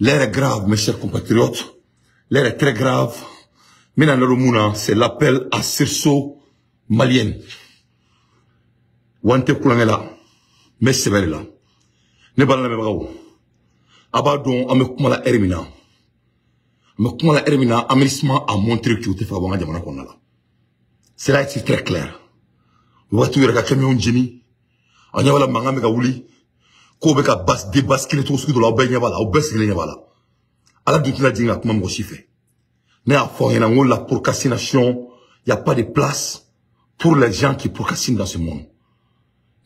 L'heure est grave, mes chers compatriotes. L'heure est très grave. Maintenant, c'est l'appel à sursaut malien. Wante Koulangela, mais c'est vrai là. Ne balana mebago. Abadon, ame kumala ermina. Me kumala ermina, aménissement a montré que tu fais avant de qu'on a là. Cela est très clair. Watu yera camion Jimmy. Anyabala manga mega wuli. Ko beka bas de basculer tout ce que de la baigne bala, au bas gagner bala. Ala doutuna dinga kuma mo chiffé. Mais à fond la procrastination, il y a pas de place pour les gens qui procrastinent dans ce monde.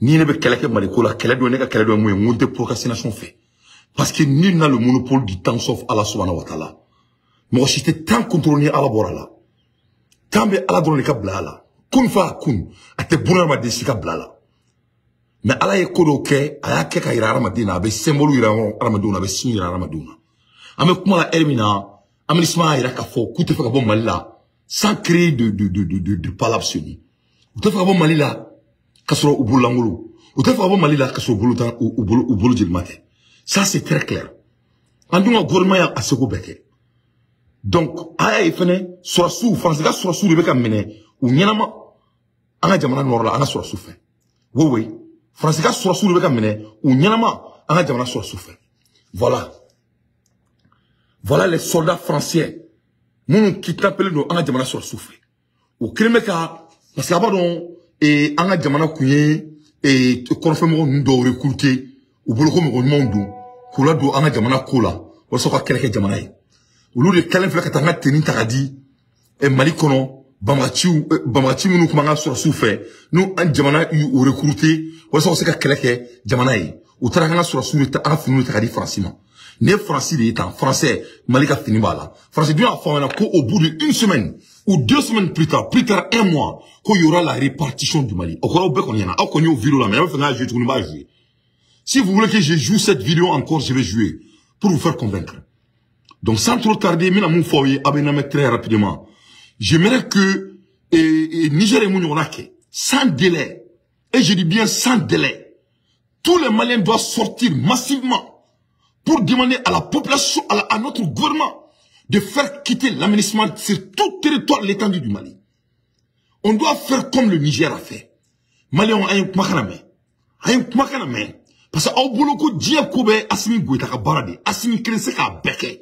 Ni ne be keleke marikola, kele do neka kele do moye monte procrastination fait. Parce que nul n'a le monopole du temps sauf Allah subhanahu wa ta'ala. Mo chité tant contrôler ala borala. Tambe ala don le kablala. Kun fa kun, ate buna ma desika blala. Mais ala ye kodo ke, aya ke ka ira ramadina, be symbole ira ramaduna, be signe ira ramaduna. Ame kuma la ermina, aménissement ira ka fo, koute fa ka bon malila, sans créer de palabre sur lui. Koute fa ka bon malila, kasoro ubulangulu. Koute fa ka bon malila, kasoro ubulutan, ubulu jilmate. Ça c'est très clair. Andunga gouvernement ya aseko beke. Donc, aya ifene, surasu, fransiga surasu de beka mene, ou nyenama, anga jamana norla, anga surasu fe. Oui. Fransiga surasu de beka mene, ou nyenama, anga jamana surasu fe. Voilà. Voilà les soldats français. Nous qui t'appellent nous anga jamana surasu fe. Ou kremeka, parce que abadon, et anga jamana kunye, et konfemo ndo recruter, ou boloko mo ndu, kula do anga jamana kola, ou soka keleke jamana yi. Ulu de kalen fila katanga teni takadi e Mali kono bamati munu kumanga surasu fe nu an jamana yu recruter wala so ka keleke jamana yi utaranga surasu ta an finu takadi francima ne français de étant français Mali ka fini bala français bien afana ko au bout de une semaine ou 2 semaines plus tard un mois ko y aura la répartition du Mali okoro be ko yana akonyo vidéo là mais on va jouer tout le monde jouer. Si vous voulez que je joue cette vidéo encore, je vais jouer pour vous faire convaincre. Donc, sans trop tarder, très rapidement, j'aimerais que Niger et Mounionake, sans délai, et je dis bien sans délai, tous les Maliens doivent sortir massivement pour demander à la population, à notre gouvernement, de faire quitter l'aménagement sur tout territoire de l'étendue du Mali. On doit faire comme le Niger a fait. Maliens ont un kumakaname. Parce que au boulot que Dieu kobe asimi goita ka barade, asimi krense ka beke.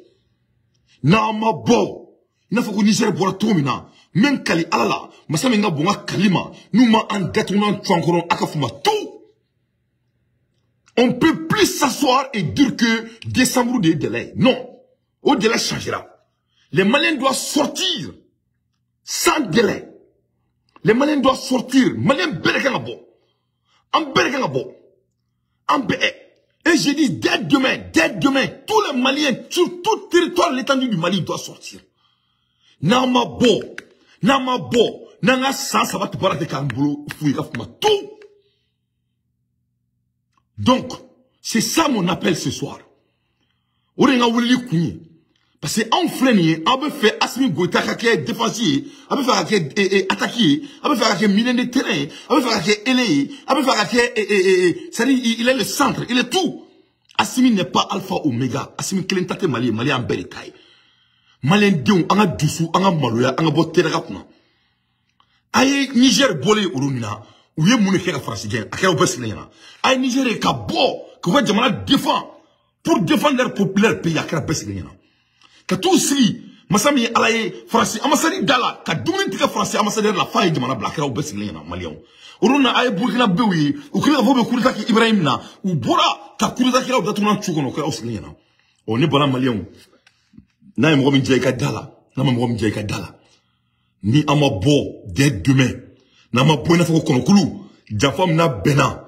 Na ma bo, ina faut que Niger bora tomina, men kali alala, masame nga bonga kalima, nous ma en détournant tchouankoron akafuma tout. On peut plus s'asseoir et dire que décembre des délais. Non. Au délai changera. Les Maliens doivent sortir sans délai. Les Maliens doivent sortir. Maliens berekangabo. En berekangabo. Et je dis, dès demain, tous les Maliens, sur tout territoire, l'étendue du Mali doit sortir. Namabo, nanga sans ça va te parler de Kambolo, tout. Donc, c'est ça mon appel ce soir. Parce que en flénier, on peut faire Asmi Goïta qui est défensif, on peut faire attaquer, on peut faire milieu de terrain, on peut faire élevé, on peut faire c'est-à-dire il est le centre, il est tout. Asmi n'est pas alpha oméga, Asmi Kelentate Mali, Mali en Beritaï. Mali Dion, on a doucou, on a maloya, on a boté rapna. Aïe Niger bolé urumina, ou yé mouniké la francigien, à quel obésénéna. Aïe Niger est kabo, que vous jamana défend, pour défendre leur populaire pays, à quel obésénéna. Ka tout si masami alaye français amasari dala ka dumuni tika français ambassadeur la faille de mana blakera au besigné na malion uruna ay burkina bewi u kila vobe kurita ki ibrahim na u bora ka kurita ki datu na chukono ka osigné na on ne bana malion na mo mi ka dala na mo mi ka dala ni amabo dès demain na ma boina fako kono kulu jafam na bena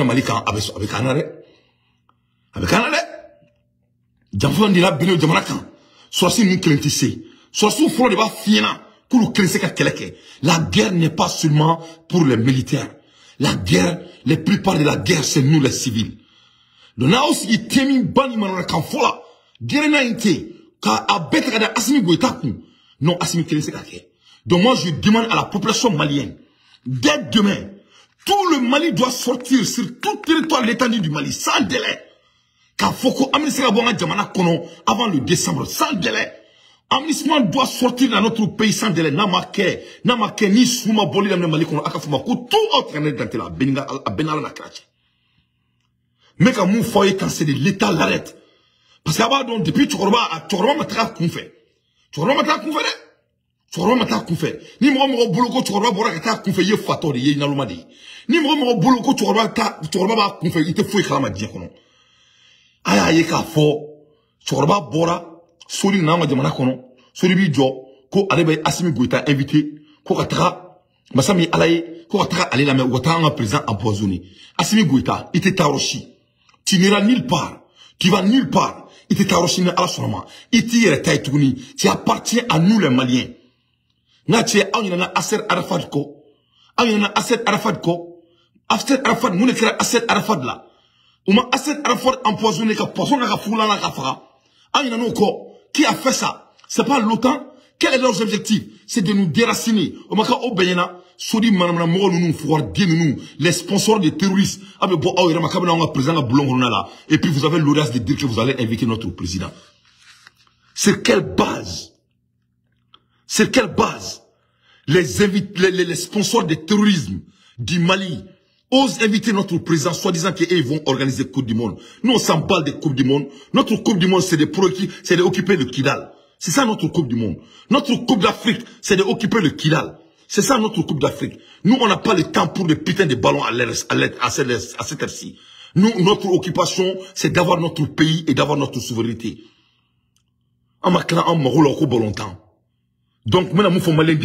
malika avec kanare Jamfon de la Beno de Maracan. Soit si nous cléntissez. Soit si nous de bas fiena. Pour nous cléntisser qu'à quelqu'un. La guerre n'est pas seulement pour les militaires. La guerre, la plupart de la guerre, c'est nous les civils. Donc, là aussi, il t'aime bani manana quand fola. Guerre n'a été. Car à bête à Assimi Goïtakou. Non, Assimi cléntisser qu'à quelqu'un. Donc, moi, je demande à la population malienne. Dès demain, tout le Mali doit sortir sur tout territoire de l'étendue du Mali, sans délai. Quand Foko Amnistia Bonga Jamana Kono, avant le décembre, sans délai. Amnistia doit sortir dans notre pays sans délai. Namake, ni Souma Boli, la Mali Kono, Akafuma, tout autre en est la Benala na Krache. Mais quand mon foyer, quand c'est de l'État l'arrête. Parce qu'avant, depuis Tchorba, Matra Kounfe. Tchorba Matra Kounfe, Tchorba Matra Kounfe. Ni moi, Bouloko, Tchorba Borakata Kounfe, ye Fatori, ye Nalumadi. Ni moi, Bouloko, Tchorba Kounfe, il te fouille Kalamadi Kono. Aya ye ka fo Tchorba Bora, Soli Nama Jamana Kono, Soli Bijo, ko Arebe Assimi Goïta invité, ko Katara, Masami Alaye, ko Katara aller la mer, Ouatanga président empoisonné. Assimi Goïta, il était Taroshi. Tu n'iras nulle part. Tu vas nulle part. Il te tarochine à la sonoma. Il tire taïtouni. Tu appartiens à nous les Maliens. N'a tu es en Asser Arafat ko. En Asser Arafat ko. Asser Arafat, nous n'écrivons Asser Arafat là. Ou ma Asser Arafat empoisonné ka poisson na ka foula na ka fara. En ko. Qui a fait ça? C'est pas l'OTAN. Quel est leur objectif? C'est de nous déraciner. Au maka obeyena. Sodi manamna moro nous fouar nous les sponsors des terroristes abe bo awira makabana on président boulon là et puis vous avez l'audace de dire que vous allez inviter notre président. C'est quelle base les sponsors des terrorisme du Mali osent inviter notre président soi-disant qu'ils vont organiser Coupe du Monde. Nous on s'emballe des Coupes du Monde. Notre Coupe du Monde c'est des occuper le Kidal. C'est ça notre Coupe du Monde. Notre Coupe d'Afrique c'est d'occuper le Kidal. C'est ça notre Coupe d'Afrique. Nous, on n'a pas le temps pour des putains de ballons à cette heure-ci. Nous, notre occupation, c'est d'avoir notre pays et d'avoir notre souveraineté. En makla, en maroula, au bon longtemps. Donc, maintenant, nous, faut Mali,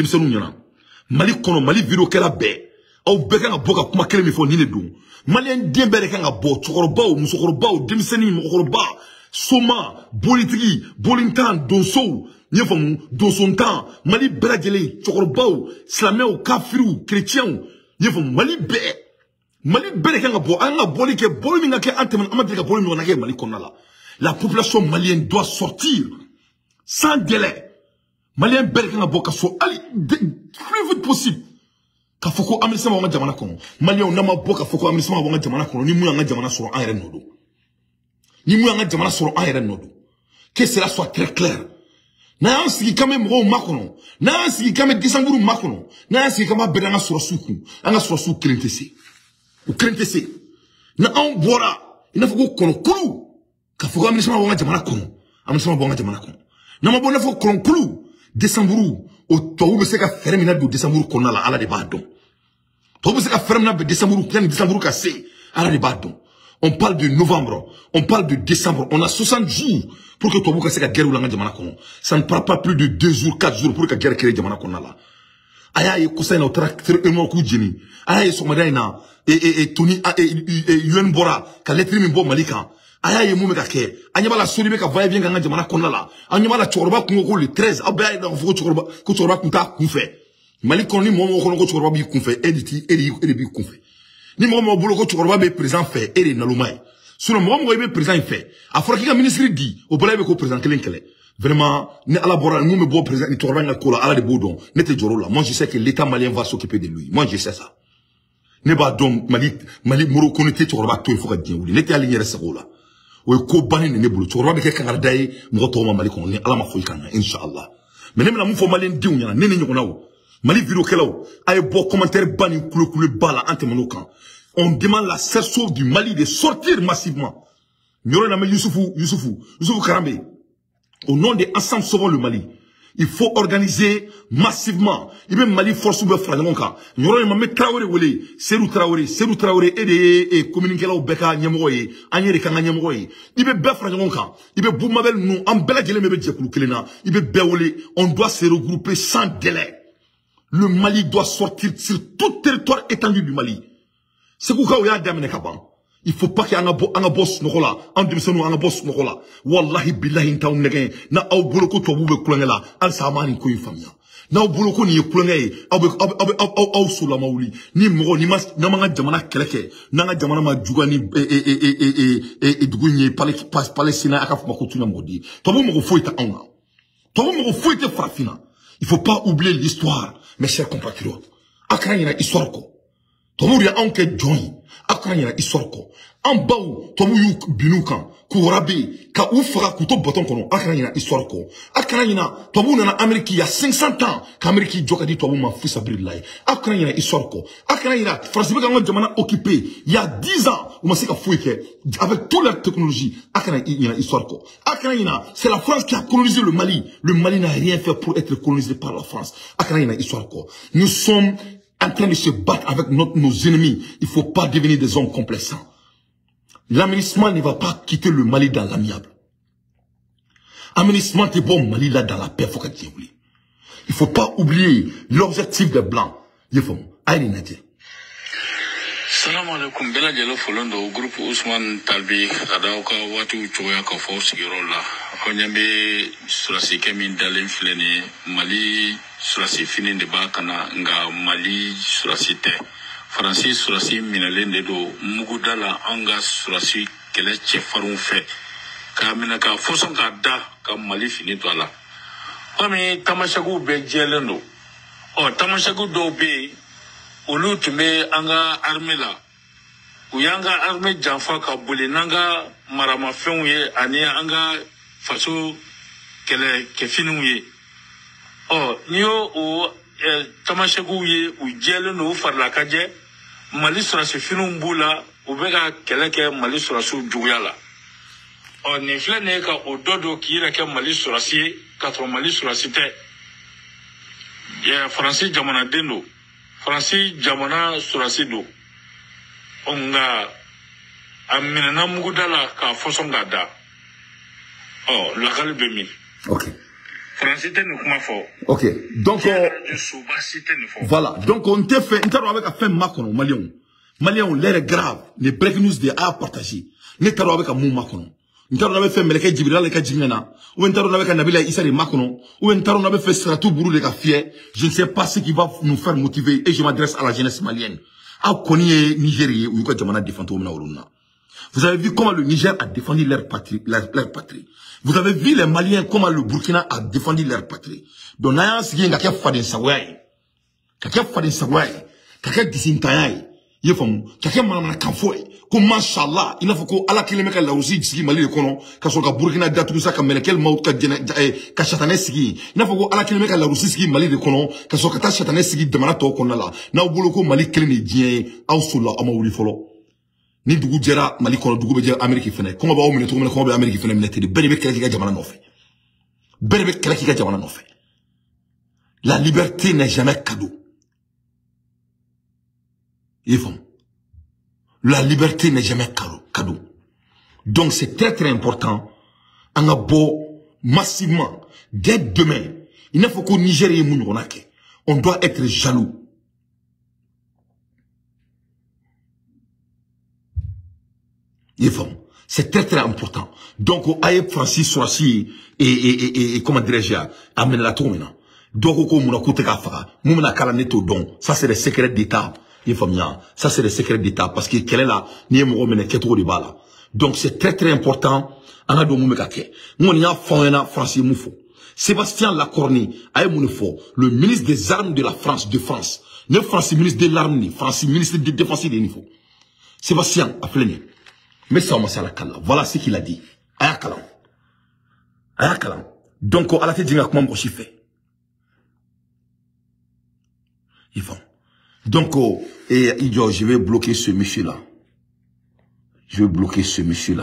Mali, kono, Mali, viro, kela, bé. Au béga, boka, kuma, kele, mi, faut, nine, dou. Mali, ndien, bé, kanga, bo, tchokoroba, ou, musokoroba, ou, demseni, mokoroba, soma, bolitigi, bolintan, donsou, Nyefam, dans son temps, Mali Bradjele, Tchokorbao, Slameo, Kafirou, Chrétien, Nyefam, Mali Kanga Bo, Anga Bolike, Bolimingake, Anteman, Amadrika, Bolimingake, Mali Konala. La population malienne doit sortir, sans délai. Malien Kanga Bo, Kasso, allez, plus vite possible. Kafoko, Amisama, Wanga Jamana Kono. Malien, Nama Bo, Kafoko, Amisama, Wanga Jamana Kono, ni Mouyanga Jamana sur un Nodo. Ni Mouyanga Jamana sur un Nodo. Que cela soit très clair. Na ansiki kame mro makono na ansiki kame disamburu makono na ansiki kama bedanga surasuku anga surasu krentese u krentese na on bora ina fuko kono kulu ka fuko amnisama bonga jamana kono amnisama bonga jamana kono na mabona fuko kono kulu disamburu o to be se ka fermina do disamburu kono la ala de badon to be se ka fermina be disamburu kan disamburu ka se ala de badon. On parle de novembre, on parle de décembre, on a 60 jours pour que Tobo Kasseka guerre ou l'anga jamana kono. Ça ne prend pas plus de 2 jours, 4 jours pour que guerre crée jamana kono là. Aya ye kosa na tracteur emo ku jeni. Aya ye somada na Tony Yuen Bora ka lettre mi bo malika. Aya ye mume ka ke. Anya bala solibe ka va bien nganga jamana kono là. Anya bala chorba ko le 13. Aba na fo chorba ko chorba kunta kunfe. Mali kono ni mo kono ko chorba bi kunfe editi edi bi kunfe. Ni mo bolo ko chorba be président fait et nalumai. Sur le moment où il est présent, il fait. Après qu'il y a un ministre dit, au bout de président Kelenkele. Vraiment, ne à la bora, nous me beau président, il tourne la cola, à la de Boudon, n'était Joro là. Moi, je sais que l'État malien va s'occuper de lui. Moi, je sais ça. Ne pas donc, Mali, Moro, connaître, tu vas tout, il faut que tu n'était aligné à ce rôle-là. Ou est co-banné, ne boulot. Tu vas avec quelqu'un d'ailleurs, Moro, Mali, qu'on est à la mafouikana, Inch'Allah. Mais même la moufou malien dit, on y a, n'est Mali, viro, kelao, aïe, beau commentaire, banni, coulou, bala, antemanokan. On demande la cessation du Mali de sortir massivement. Youssoufou Karambe. Au nom de Ensemble Sauvons le Mali. Il faut organiser massivement. Il y a Mali force ouverte franc. Nyoro mame Traoré wole, Serou Traoré et communiquer là au beka nyamoye, anyere kanga nyamoye. Il y a bef franc. Il y a boumabel nous en bela gele mebe djekulu kelena. Il y a bewole, on doit se regrouper sans délai. Le Mali doit sortir sur tout territoire étendu du Mali. C'est pourquoi il y a des gens il faut pas qu'il y ait un boss nokola, un demi-seno un boss nokola. Wallahi billahi ntaou negen na au boloko to bube kulengela al samani ko infamia. Na au boloko ni kulengei au sula mauli ni moro ni mas na manga jamana keleke na nga jamana ma juga ni dugunye Palestina akafu makutuna modi. To bo mo foita onga. To bo mo foita frafina. Il faut pas oublier l'histoire mes chers compatriotes. Akra ina histoire ko. Tobu ya anke join. Akana yana histoire ko. En baou, tobu yu binukan, kourabi, ka oufra kuto boton kono. Akana yana histoire ko. Akana yana, tobu nana Amérique il y a 500 ans. Qu'Amérique joka dit tobu ma fils abrilai. Akana yana histoire ko. Akana yana, France beka ngon jamana occupé. Il y a 10 ans, ou ma seka fouike. Avec toute la technologie. Akana yana histoire ko. Akana yana, c'est la France qui a colonisé le Mali. Le Mali n'a rien fait pour être colonisé par la France. Akana yana histoire ko. Nous sommes en train de se battre avec nos ennemis. Il ne faut pas devenir des hommes complaisants. L'aménagement ne va pas quitter le Mali dans l'amiable. L'aménagement est bon Mali là dans la paix. Il ne faut pas oublier l'objectif des Blancs. Il faut. Allez, Nadia. Salam alaikum. Bela jalo folondo groupe Ousmane Talbi kadauka watu choya ka fo sigirola. Onyambe surasi kemin dalen fleni Mali surasi fini de bakana nga Mali surasi te. Francis surasi minalende do mugudala anga surasi kele chefarun fe. Ka minaka foson ka da ka Mali fini to ala. Ami tamashagu be jelendo. O tamashagu do be olu tumbe anga armée la uyanga armée janfa ka boli nanga marama fenye ani anga faso kele kefinu ye o niyo o tamashegu ye u jele no farla kaje Mali sura se finu mbula u bega kele ke Mali sura su juguyala o ni flene ka o dodo kira ke Mali sura si katro Mali sura si te ya Francis jamana dendo Francis jamana surasido onga amina mugudala ka fosonga da oh la galbemi OK Francis tenu kuma fo OK donc voilà donc on te fait intero avec a fait makono malien l'air grave les break news de à partager ne taro avec a mou makono intero avec fait meleke jibril ka jingana ou intero avec Nabila Issa de makono ou intero avec fait Sratou Bourou de Gafier je ne sais pas ce qui va nous faire motiver et je m'adresse à la jeunesse malienne a connu Nigérié ou ka jamana défendre na oruna. Vous avez vu comment le Niger a défendu leur patrie vous avez vu les Maliens comment le Burkina a défendu leur patrie donc na sigi ngaka faden sawai kaka disintayai yefam kaka manana kanfoy ko mashallah il faut ko ala kilomeka la aussi sigi Mali kono ka so ka Burkina datu sa ka melekel maut ka ka chatane sigi il faut ko ala kilomeka la aussi sigi Mali kono ka so ka ta chatane sigi demana to kono la na bolo ko Mali kelni dien aw sulla amawuli folo ni dugu jera Mali kono dugu be jera Amerique fene ko ba o mine to mine ko be Amerique fene mine te bene be kele ki jamana no fe bene be kele ki jamana no fe la liberté n'est jamais cadeau yefam la liberté n'est jamais cadeau. Donc c'est très important. On a beau massivement, dès demain, il ne faut qu'au Niger et on doit être jaloux. C'est très important. Donc, Aïe Francis Soissi et comment dirais-je, amène la tour maintenant. Donc, ça c'est le secret d'État. Ça c'est le secret d'État parce que quel est là ni mo mene ketro de bala donc c'est très important ana do mu kake mon ya fona France mufo Sébastien Lacorne ay mu fo le ministre des armes de la France ne France ministre de l'armée France ministre de défense des niveaux Sébastien a plaigné mais ça on la kala voilà ce qu'il a dit ayakala donc à la tête dinga comment chiffre ils vont donc, je vais bloquer ce monsieur-là.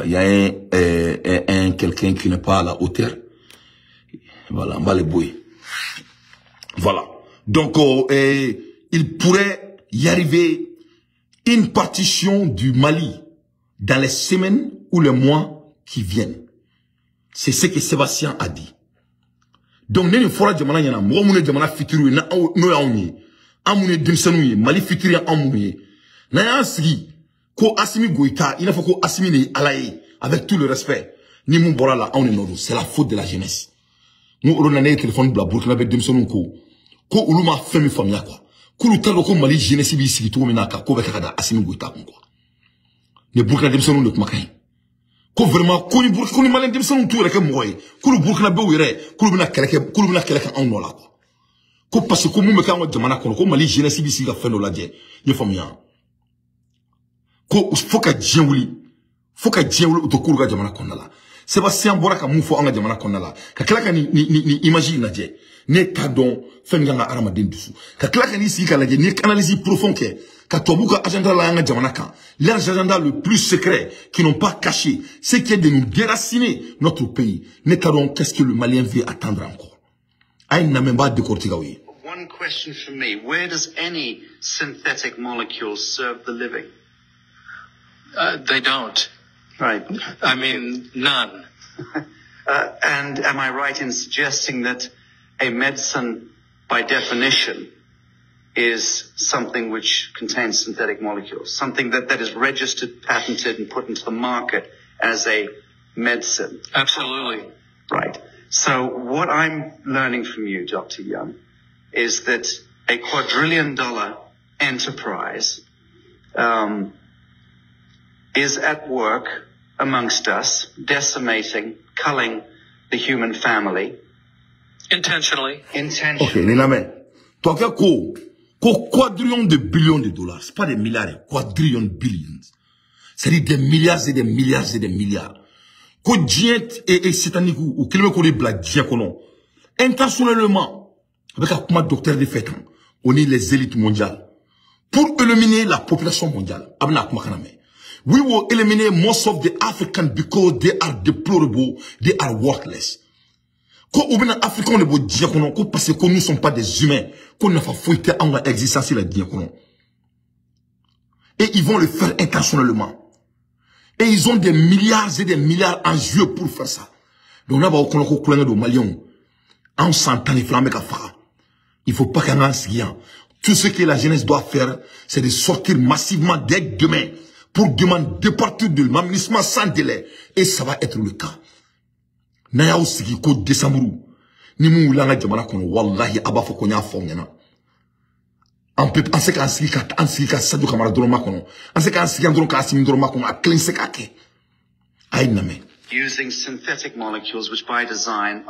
Il y a quelqu'un qui n'est pas à la hauteur. Voilà, on va le bouiller. Voilà. Donc, il pourrait y arriver une partition du Mali dans les semaines ou les mois qui viennent. C'est ce que Sébastien a dit. Donc, nous fera jamana yana, moi mon jamana fitiru na no yaoni. Amune dimsanuye Mali fitiri amouye na yansi ko Assimi Goïta il faut ko Assimi ne alaye avec tout le respect ni mon bora là on est nodo c'est la faute de la jeunesse nous on a né téléphone bla Burkina be dimsanu ko uluma femi famia quoi ko lu talo ko Mali jeunesse bi sigi to menaka ko be kada Assimi Goïta quoi ne Burkina dimsanu ne kuma kai ko vraiment ko ni Mali dimsanu to rek moy ko lu Burkina be wéré ko lu bina keleke on no la quoi ko parce que mo me ka jamana kono ko Mali jeunesse bi siga fendo la je ye famia faut que djewuli utokuru jamana konnala c'est pas si on bora ka mufo anga jamana konnala ka klaka ni imagine naje ne kadon fenganga arama dendusu ka klaka ni si kala je ni analyse profond ke ka tobuka agenda la anga jamana kan leur agenda le plus secret qui n'ont pas caché c'est qui est de nous déraciner notre pays ne kadon qu'est-ce que le Malien veut attendre encore ay na même pas décortiquer oui. One question from me, where does any synthetic molecule serve the living? They don't. Right. I mean, none. And am I right in suggesting that a medicine, by definition, is something which contains synthetic molecules? Something that is registered, patented, and put into the market as a medicine? Absolutely. Right. So what I'm learning from you, Dr. Young, is that a quadrillion-dollar enterprise is at work amongst us, decimating, culling the human family. Intentionally. Ok, Nename. Toi, quadrillion de billions de dollars. C'est pas des milliards, quadrillion de billions. C'est-à-dire des milliards et des milliards et des milliards. Ko djent et satanique ou kelme ko les blagues djent kono. Intentionnellement, avec un docteur de fait, on est les élites mondiales. Pour éliminer la population mondiale, we will eliminate most of the Africans because they are deplorable, they are worthless. Quand on est africain, on est dire qu'on parce que nous ne sommes pas des humains, qu'on n'a pas fouillé en existence la dire qu'on. Et ils vont le faire intentionnellement. Et ils ont des milliards et des milliards en jeu pour faire ça. Donc là, on a de Maliens. En s'entend les flammes à faire. Il faut pas qu'un ancien. Tout ce que la jeunesse doit faire, c'est de sortir massivement dès demain pour demander de partout de l'administration sans délai. Et ça va être le cas. Naya aussi qui code décembre. Ni mou langa jamana kono wallahi aba fo konya fo ngena. En peut penser qu'en ce cas ça du camarade de makono. En ce cas si andro ka sim ndro makono a clean se kake. Ay name. Using synthetic molecules which by design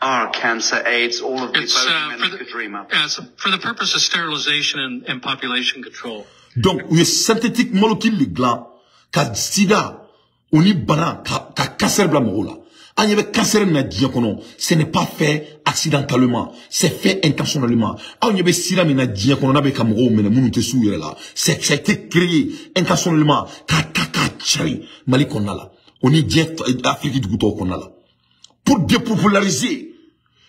are cancer, AIDS, all of the both could dream up. For the purpose of sterilization and population control. Donc, une synthétique molécule de gland, ka sida, on y bana, ka cancer blanc là. Il y avait cancer na diakono, ce n'est pas fait accidentellement, c'est fait intentionnellement. Il y avait sida na diakono na be kamro mena munu te sou là. Ça a été créé intentionnellement, ka chari mali konala. On y dit Afrique du Gouto konala. Pour dépopulariser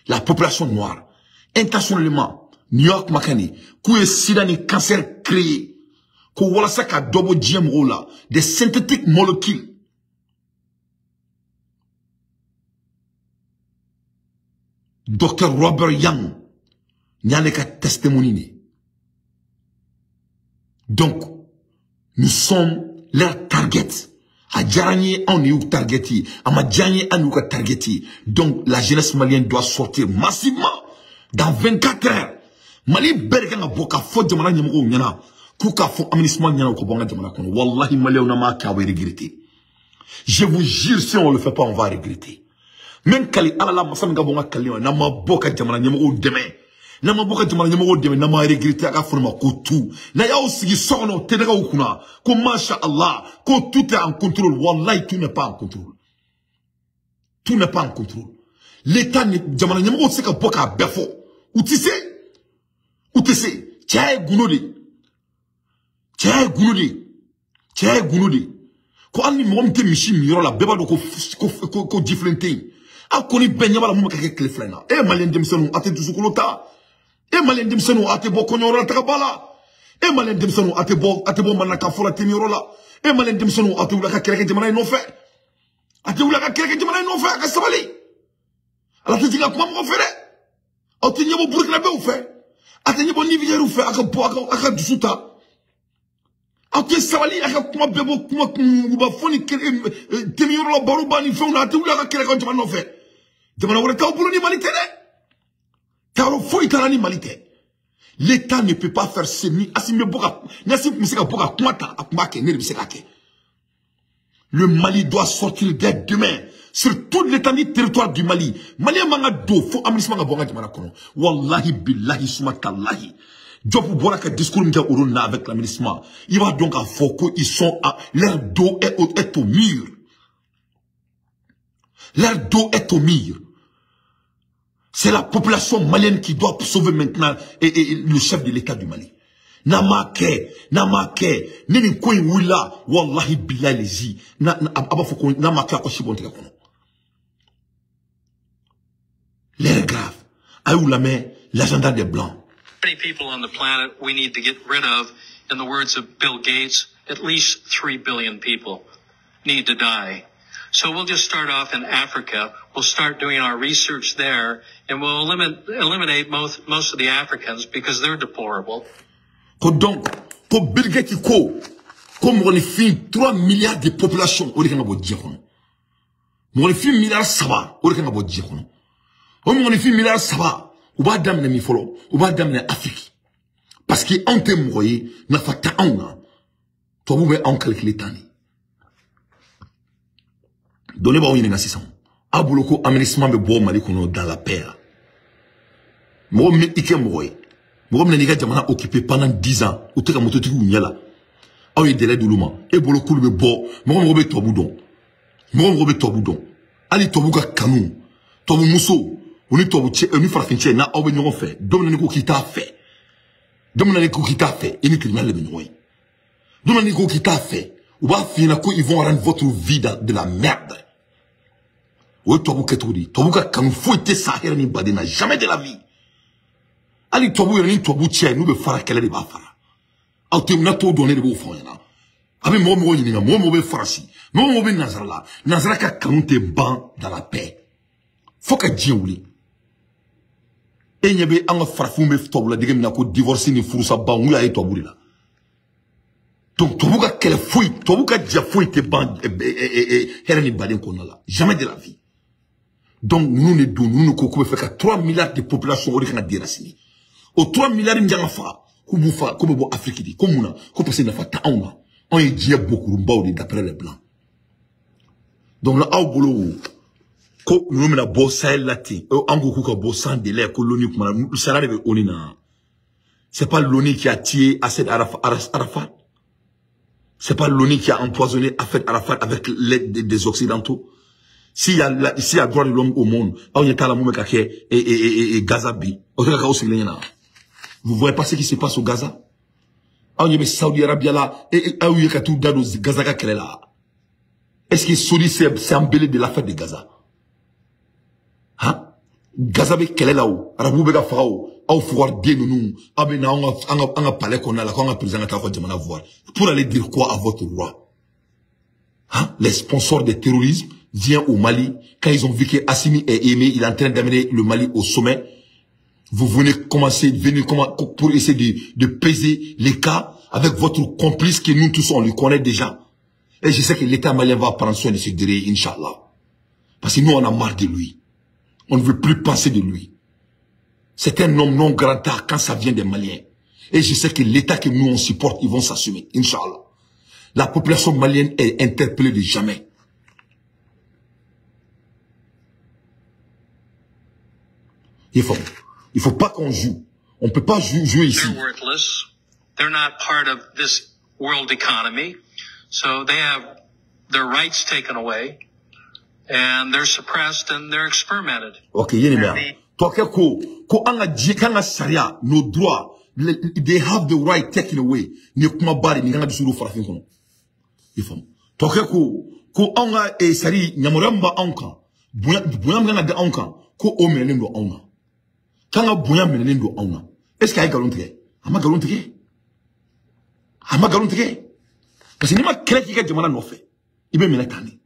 la population noire, intentionnellement, New York Makani, kouye sida ni cancer créé, ko wala sa ka dobo GMO là, des synthétiques molécules. Dr. Robert Young, n'y ka testimony. Donc, nous sommes leur target. A Djarani, on est où targeti. A Madjani, on est où targeti. Donc, la jeunesse malienne doit sortir massivement. Dans 24 heures. Mali berga nga boka fo jamana nyamko nyana. Kuka fo aminismo nyana ko bonga jamana kono. Wallahi mali on a ma ka regretter. Je vous jure, si on le fait pas, on va regretter. Même kali ala masam nga bonga kali na ma boka jamana nyamko demain. Na ma boka jamana nyamko demain na ma regretter aka forma ko tout. Na ya aussi sono tedega ukuna. Ko masha Allah, ko tout est en contrôle. Wallahi tout n'est pas en contrôle. Tout n'est pas en contrôle. L'état jamana nyamko seka boka befo. Ou tu sais, tiens gunodi. Ko ani mom te mishi miro la beba do ko differente. A koni benya bala mum ka ke kleflena. E malien dem senu ate dusukulota. E malien dem senu ate bo konyoro la takabala. E malien dem senu ate bo manaka fola temiro la. E malien dem senu ate ulaka kereke jamana no fe. Ate ulaka kereke jamana no fe ka sabali. Ala te diga kuma mo fere. O te nyebo Burkina be ou fe. Ate nyebo Niger ou fe aka dusuta. Ate sabali aka kuma bebo kuma ba foni temiro la baruba ni fe una ate ulaka kereke jamana no fe. Jamana wala ta bulu ni malite de. Taro fo itala ni malite. L'État ne peut pas faire ce ni asime boka. Nasi miseka boka kumata akumake ne biseka ke. Le Mali doit sortir dès demain sur toute l'étendue du territoire du Mali. Mali manga do fo aminisma nga bonga jamana kono. Wallahi billahi sumatallahi. Job boira que discours m'ont avec l'aménagement. Il va donc à Foucault, ils sont à leur dos est au mur. Leur dos est au mur. C'est la population malienne qui doit sauver maintenant et le chef de l'État du Mali. Namake, nini koi wila, wallahi billahi lezi, abafoko namake akoshi bonte kono. L'air grave. Aïou la main, l'agenda des blancs. Many people on the planet we need to get rid of, in the words of Bill Gates, at least 3 billion people need to die. So we'll just start off in Africa. We'll start doing our research there, and we'll eliminate most of the Africans because they're deplorable. Donc, pour Bill Gates, comme on fait 3 milliards de population, on est en train de dire. On fait 1 milliard saba, on est en train de dire. On fait 1 milliard saba, on va d'amener mi follow, on va d'amener Afrique. Parce qu'on te mouille, n'a pas ta auna. Toi, vous pouvez en calculer tani. Donnez-moi une nation. Abouloko, aménagement de bois mali dans la paix. Moi, je suis mouille. Moi, je suis occupé pendant 10 ans. Ou te kamoto tu ou nyala. Aouye délai de l'ouma. Et boloko le bo. Moi, je suis toboudon. Moi, je suis toboudon. Ali tobouka kanou. Tobou mousso. On est tobouché. On est farfinché. Na aouye n'ont fait. Domine ko kita fait. Domine ko kita fait. Et ni criminel le benoui. Domine ko kita fait. Ou va finir ko ils vont rendre votre vie de la merde. Ou tobouka toudi. Tobouka kanou. Faut être sahir ni badena. Jamais de la vie. Ali tobu yoni tobu tchè nous be fara kele de ba fara auté na to donner de bo fon yana abi mo yini mo be farasi mo be nazara ka kanute ban dans la paix faut que Dieu ouli e nyebe anga farfu be tobu la digem na ko divorce ni furusa ban wu ya tobu la donc tobu ka kele foi tobu ka dia foi te ban herani baden ko la jamais de la vie donc nous ne ko fait que 3 milliards de population ori kana dirasini. Au 3 milliards de fa, comme bon Afrique dit, comme on a, comme c'est une fois taona, on y dit beaucoup d'après les blancs. Donc là, au boulot, comme nous avons beau Sahel latin, en gros, comme beau sang de l'air, colonie, comme ça arrive au Nina. C'est pas l'ONU qui a tué Assad Arafat. C'est pas l'ONU qui a empoisonné Assad Arafat avec l'aide des Occidentaux. S'il y a droit de l'homme au monde, on y a la moumekake et Gazabi. Vous voyez pas ce qui se passe au Gaza? On y a Saudi Arabia là, et on y a tout dans Gaza là. Est-ce que Saudi s'est embellé de l'affaire de Gaza? Hein? Gaza be kele là où? Arabu be gafao, au pouvoir bien nous, abena on a parlé qu'on a là, qu'on a présenté à votre voir. Pour aller dire quoi à votre roi? Hein? Les sponsors du terrorisme viennent au Mali, quand ils ont vu que Assimi est aimé, il est en train d'amener le Mali au sommet. Vous venez commencer, pour essayer de peser les cas avec votre complice que nous tous on le connaît déjà. Et je sais que l'État malien va prendre soin de ce guerrier, Inch'Allah. Parce que nous on a marre de lui. On ne veut plus penser de lui. C'est un homme non grandard quand ça vient des Maliens. Et je sais que l'État que nous on supporte, ils vont s'assumer, Inch'Allah. La population malienne est interpellée de jamais. Il faut pas qu'on joue. On peut pas jouer ici. They're worthless. They're not part of this world economy. So they have their rights taken away. And they're suppressed and they're experimented. Ok, yéni bien. Toi, ko anga kanga sharia, nos droits, they have the right taken away. Ni kuma bari, ni kanga dusuru farafin kono. Toi, ko anga sari, nyamoramba anka, buyam kanga de anka, ko o menendo anka. Kanga buyam menendo anka. Est-ce qu'il y a galon tige? Ama galon tige? Ama galon tige? Parce que ni ma kele kika jamana no fe. Ibe menatani.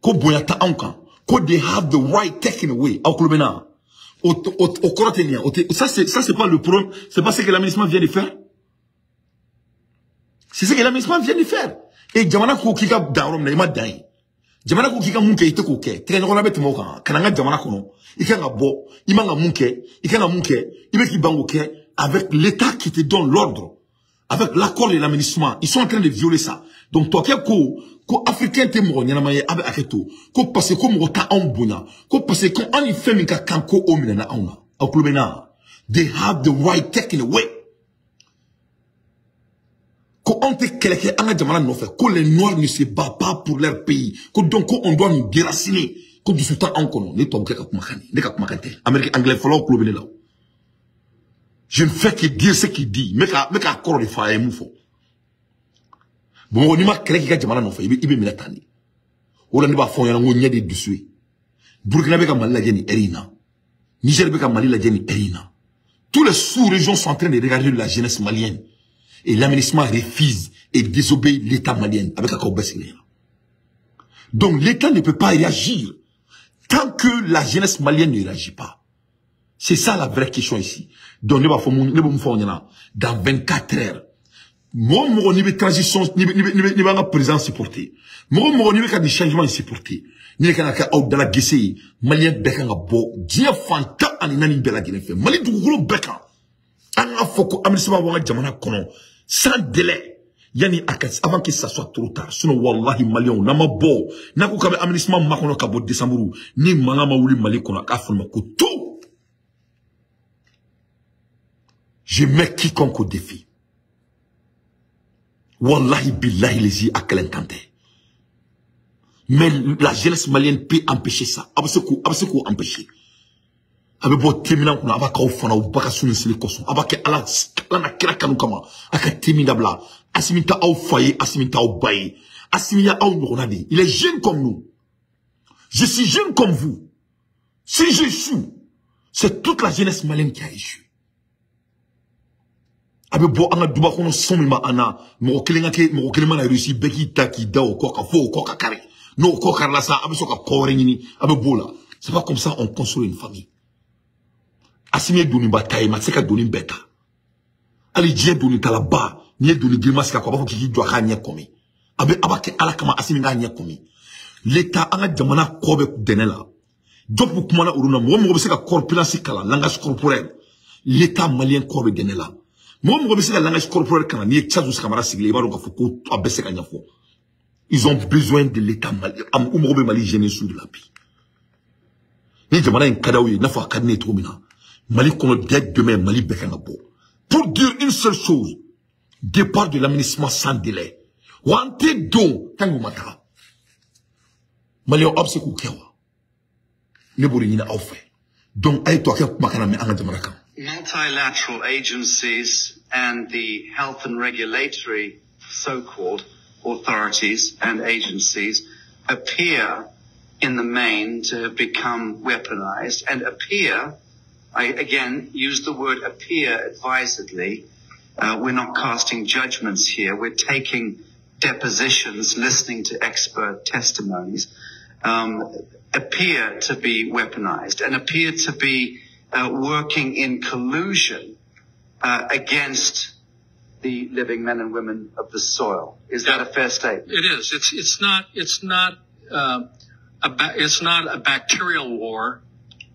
Ko boyata anka. Ko they have the right taken away. Au clubena. Au corotenia. Ça c'est pas le problème. C'est pas ce que l'aménagement vient de faire. C'est ce que l'aménagement vient de faire. Et jamana ko kika darom na ima dai. Jamana ko kika munke ite ko ke. Tika ngona betu moka. Kananga jamana kono. Ika nga bo. Ima nga munke. Ika nga munke. Ibe ki bango ke. Avec l'État qui te donne l'ordre. Avec l'accord de l'aménagement. Ils sont en train de violer ça. Donc toi ko africain te mo nyana maye abe aketo ko parce ko mo ta on bona ko parce ko on y fait minka kanko o mina na ona au clubena They have the right taken away. Quand on te quelqu'un en jamana no fait, que les noirs ne se battent pas pour leur pays, que donc on doit nous déraciner, que du sultan en kono, ne tombe que makani, ne kap makante. Américain anglais follow club là. Je ne fais que dire ce qu'il dit, mais qu'à accord de faire un moufo. Bon, on y m'a quelqu'un qui jamana no fait, il be milatani. On ne va faire un ngonya de dessus. Burkina beka Mali la jeni erina. Niger beka Mali la jeni erina. Tous les sous-régions sont en train de regarder la jeunesse malienne. Et l'aménagement refuse et désobéit l'État malien avec un corps. Donc l'État ne peut pas réagir tant que la jeunesse malienne ne réagit pas. C'est ça la vraie question ici. Donc nous allons dans 24 heures. Moi, on y veut transition, ni va président supporter. Moi, on y veut des changements supporter. Ni les canaka out dans la guessée, malien bekanga bo, dia fanta aninani bela guinée fait. Mali du gros beka. Anga foko amisima wanga jamana kono. Sans délai, yani akas avant que ça soit trop tard. Sinon, wallahi malion, nama bo, nako kabe amenisma makono kabo décembre, ni mangama wuli mali kono akafon ko tout. Je mets quiconque au défi. Wallahi billahi les y a kelentante. Mais la jeunesse malienne peut empêcher ça. Abaseko empêcher. Abe bo terminant kuna abaka ofana ubaka sunu sili koso abaka ala na kira kanu kama aka terminable là asimita au foyer asimita au baye asimia au nonadi. Il est jeune comme nous. Je suis jeune comme vous. Si j'échoue, c'est toute la jeunesse malienne qui a échoué. Abe bo anga duba kono somima ana mo kelema na réussi beki taki dao koka fo koka kare no koka la sa abe soka kore ngini abe bola. C'est pas comme ça on construit une famille. Assimé doni bataille, ma seka doni beta. Ali dien doni talaba, nie doni grimas ka kwa ki doit gagner komi. Abe abake alakama asimi gagner komi. L'État anga jamana kobe denela. Job pour kumana uruna mo seka corpulence kala langage corporel. L'État malien kobe denela. Mo seka langage corporel kana ni tchazus kamara sigle ba ronga foko abese kanya fo. Ils ont besoin de l'État malien. Am umrobe mali gêné sous de la vie. Ni jamana en kadawi na fa kadne tromina. Mali kono dès demain Mali bekanga bo. Pour dire une seule chose, départ de l'aménagement sans délai. Wante don tangu mata. Mali on obse ku kewa. Ne bori ni na ofe. Donc ay to ke makana me anga jamana kan. Multilateral agencies and the health and regulatory so-called authorities and agencies appear in the main to have become weaponized and appear, I again use the word appear advisedly. We're not casting judgments here. We're taking depositions, listening to expert testimonies, appear to be weaponized and appear to be working in collusion against the living men and women of the soil. Is that a fair statement? It is. It's not a bacterial war.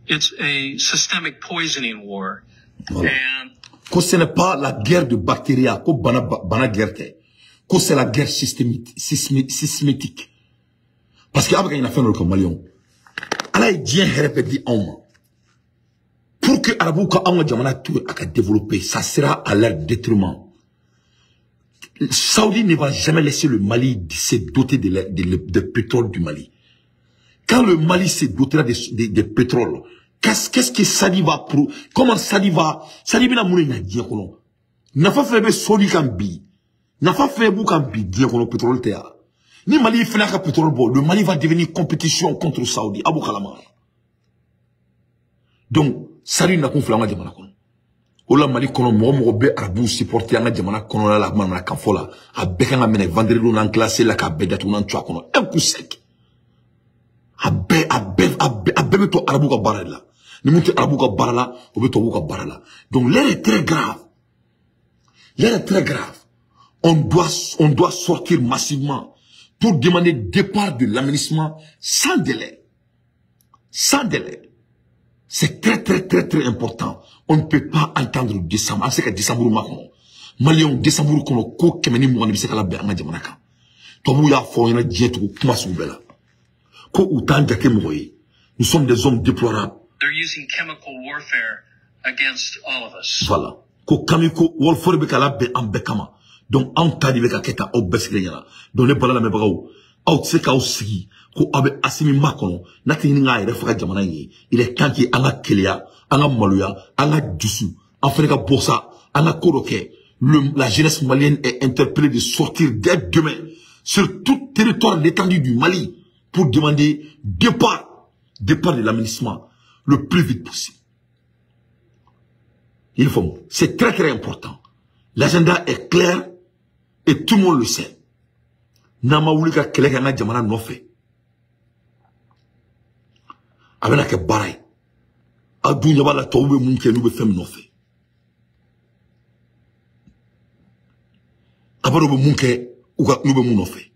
It's a systemic poisoning war. Voilà. And que ce n'est pas la guerre de bactéries, que bana guerre, que c'est la guerre systémique. Parce qu'il y a une affaire dans le Malion. Allah est bien répété en moi. Pour que Arabouka Anga Jamana tout a développé, ça sera à leur détriment. Saoudi ne va jamais laisser le Mali se doter de pétrole du Mali. Quand le Mali se dotera de pétrole, qu'est-ce que Sadi va pour, comment Sadi na moune na diya kono. N'a pas fait soli kambi. N'a pas fait bou kambi diya kono pétrole théa. Ni Mali fait la pétrole bon, le Mali va devenir compétition contre Saoudi, Abou Kalamar. Donc, Sadi n'a qu'on fait la jamana kono. Ola Mali kono mo be arabu supporter anga jamana kono la mana kafola. A bekanga mene vendredi nan classé la ka bedatu nan twa kono. Un coup sec. Abbe to arabu ka barala. Ni muti arabu ka barala, obe to ka barala. Donc l'air est très grave. L'air est très grave. On doit sortir massivement pour demander le départ de l'aménagement sans délai. Sans délai. C'est très important. On ne peut pas entendre décembre. On sait que décembre makono. Malion décembre kono ko kemeni mo ni bisaka la be anga jamana kan. To bu ya fo yana dietu kuma subela. Nous sommes des hommes déplorables. they're using chemical warfare against all of us. Voilà. Ko kami ko wol forbe kala be am bekama. Donc en tadi be ka keta o besle nyana. Donc le bala me bagaw. Aw tse ka aussi ko abe asimi makono nati ni nga ire faka jamana yi. Il est temps ki anga kelia, anga maluya, anga dusu, afrika bossa, anga koroke. La jeunesse malienne est interpellée de sortir dès demain sur tout territoire l'étendue du Mali pour demander départ de l'aménagement le plus vite possible. Il faut, c'est très très important. L'agenda est clair et tout le monde le sait. Nama wulika keleka nga jamana nofe. Abena ke baray. Adunya bala tobe munke nube fem nofe. Abaro be munke uga nube mun nofe.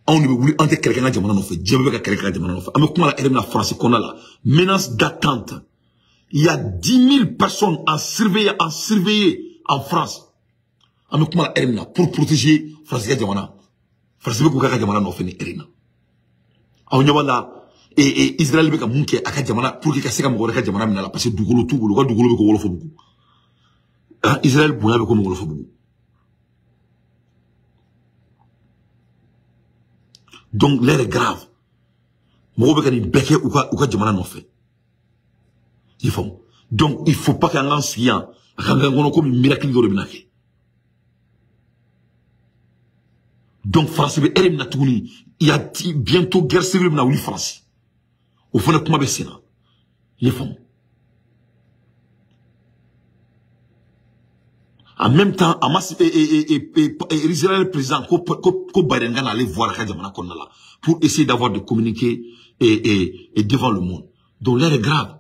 On nube wuli ante keleka nga jamana nofe. Djebe ka keleka nga jamana nofe. Ame kuma la erem la France qu'on a là. Menace d'attente. Il y a 10 000 personnes à surveiller en France. Ame kuma la erem la pour protéger France ka jamana. France be ko ka jamana nofe ni erina. On y va là. Et Israël be ka munke aka jamana pour que ka seka mo ka jamana minala parce que dugolo tout bolo ka dugolo be ko wolo fo bugu. Israël bonya be ko mo wolo fo bugu. Donc l'air est grave. Mo be ka ni beke ou ka jamana no fait. Il faut. Donc il faut pas qu'un ancien aka ngono ko miracle do binake. Donc France be elim na tuni il y a bientôt guerre civile na wuli France. Au fond, comment baisser là? Les femmes. En même temps, Israël président, ko Biden va aller voir la Jamana Kondala pour essayer d'avoir de communiquer et devant le monde. Donc l'air est grave.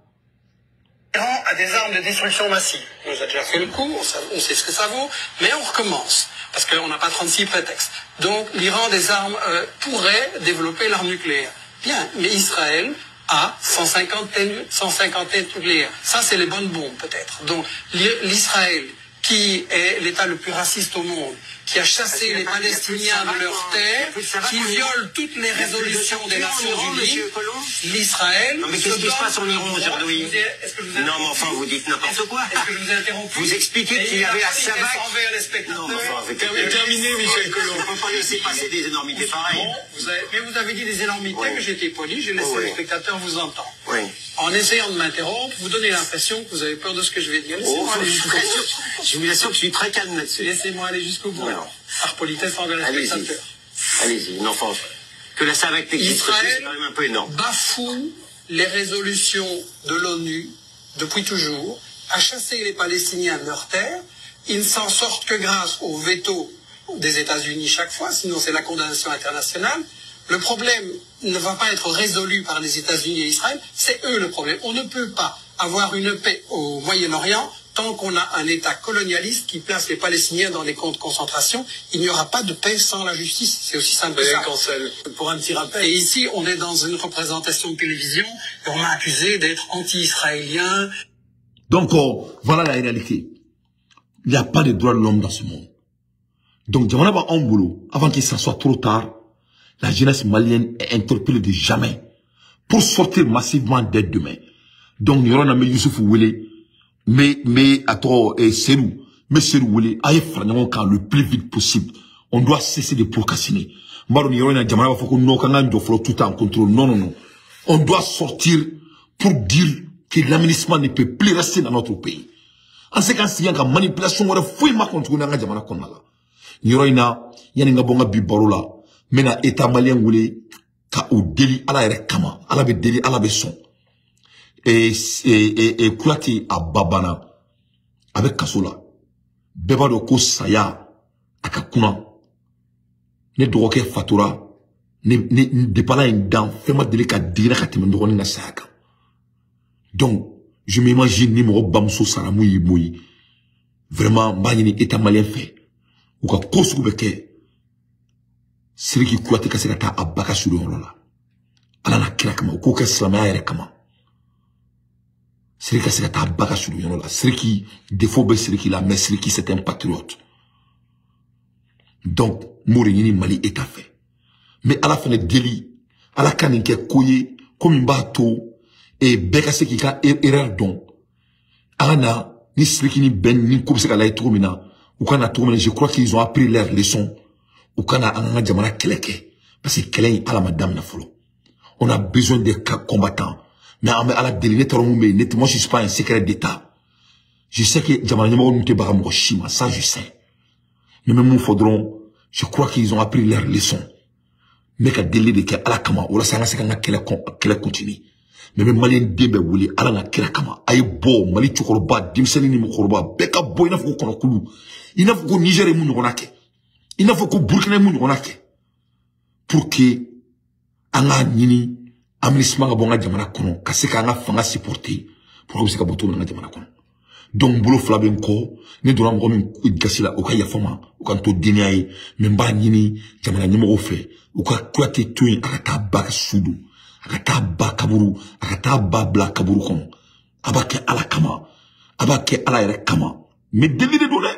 L'Iran a des armes de destruction massive. On nous a déjà fait le coup, on sait ce que ça vaut, mais on recommence. Parce qu'on n'a pas 36 prétextes. Donc l'Iran des armes pourrait développer l'arme nucléaire. Bien, mais Israël a 150 nucléaires. Ça, c'est les bonnes bombes, peut-être. Donc, l'Israël, qui est l'État le plus raciste au monde, qui a chassé les Palestiniens de leurs terres, qui viole toutes les résolutions des Nations Unies, l'Israël... Non, mais qu'est-ce qui se passe en Iran aujourd'hui? Non, mais enfin, vous dites n'importe quoi. Est-ce que je vous ai interrompu? Vous expliquez qu'il y avait à Savak... Non, mais enfin, terminé, Michel Colomb. On ne peut pas laisser passer des énormités pareilles. Mais vous avez dit des énormités, mais j'ai été poli, j'ai laissé les spectateurs vous entendre. Oui. En essayant de m'interrompre, vous donnez l'impression que vous avez peur de ce que je vais dire. Laissez-moi aller jusqu'au bout. Je vous assure que je suis très calme là-dessus. Laissez-moi aller jusqu'au bout. Par politesse envers les spectateurs. Allez-y, non, enfin, que la savate technique, c'est quand même un peu énorme. Bafoue les résolutions de l'ONU depuis toujours, a chassé les Palestiniens de leurs terres. Ils ne s'en sortent que grâce au veto des États-Unis chaque fois, sinon c'est la condamnation internationale. Le problème ne va pas être résolu par les États-Unis et Israël, c'est eux le problème. On ne peut pas avoir une paix au Moyen-Orient tant qu'on a un État colonialiste qui place les Palestiniens dans des camps de concentration. Il n'y aura pas de paix sans la justice. C'est aussi simple que ça. Pour un petit rappel. Et ici, on est dans une représentation de télévision et on m'a accusé d'être anti-israélien. Donc, voilà la réalité. Il n'y a pas de droits de l'homme dans ce monde. Donc, Djamana va en boulot, avant qu'il s'en soit trop tard, la jeunesse malienne est interpellée de jamais pour sortir massivement dès demain. Donc, il y aura un Youssouf Ouélé, mais à toi, Serou, mais Serou Ouélé, aïe, frère, quand le plus vite possible. On doit cesser de procrastiner. Maron, il y aura un Djamana va faire qu'on n'a pas tout en contrôle. Non, non, non. On doit sortir pour dire que l'aménagement ne peut plus rester dans notre pays. En ce cas, il y a une manipulation, on a fouillé ma contre une Djamana qu'on a là. Il y aura une bonne bibarola. Mena état malien voulait ka au délit à la kama, à la délit à la besson. Et Kouati à Babana, avec Kasola. Beba de ko saya, akakuna. Ne droke fatura, ne dépala une dame, fais-moi délicat dire qu'à te m'endormir na saga. Donc, je m'imagine ni mo bamso saramou yiboui. Vraiment, mbani état malien fait. Ou ka kosu beke. Siriki Kouati kasekata abaka sur la. Ala na kira kama, ukoka islamaya yere kama. Siriki kasekata abaka sur la. Siriki, défaut be Siriki la, mais Siriki c'est un patriote. Donc, Mourinini Mali est à fait. Mais à la fin de délit, à la caninke koye, comme un bateau, et beka se qui ka erreur don. Ana, ni slikini ben, ni koubseka la etroumina, ou kana troumina, je crois qu'ils ont appris leur leçon. Ou kana anga jamana keleke. Parce que kelek à la madame na folo. On a besoin de combattants. Mais à la délivrée, moi je suis pas un secret d'État. Je sais que jamana nyama nous te baram shima, ça je sais. Mais même nous faudront, je crois qu'ils ont appris leur leçon. Mais qu'à délire de à la kama, ou la sanga sekanga kelek continue. Mais même malien debe wuli ala na kira kama ay bo mali chukoroba dimseni ni mukoroba beka bo ina fuko kono kulu ina fuko Niger mu ngona ke ina fuko Burkina mu ngona ke pour que anga nini amnisma ga bonga jamana kono kaseka anga fanga supporter pour que seka boto na jamana kono donc bolo flaben ko ne dora mo min gasila o kaya fama o kan to diniaye memba nini jamana nyimo fe o ka kwate tuin aka baka sudu akata ba kaburu akata ba bla kaburu kono abake ala kama abake ala yere kama me delide do de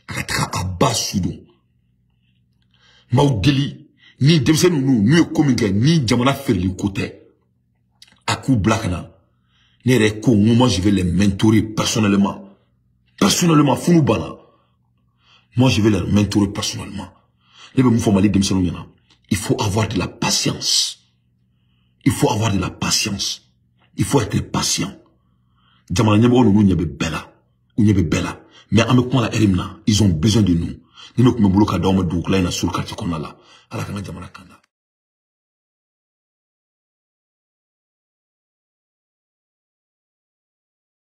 akata abba sudu maudeli ni demse nu kominga ni jamana ferli côté aku blakana ne re ko moment je vais les mentorer personnellement funu bana moi je vais les mentorer personnellement les be mu formali demse nu yana il faut avoir de la patience. Il faut avoir de la patience. Il faut être patient. Jamana nyabo nous nyebe bella. Mais avec moi la erimna, ils ont besoin de nous. Nous nous boloka dawo ma dukla ina sur quartier qu'on a là. Ala kana jamana kanda.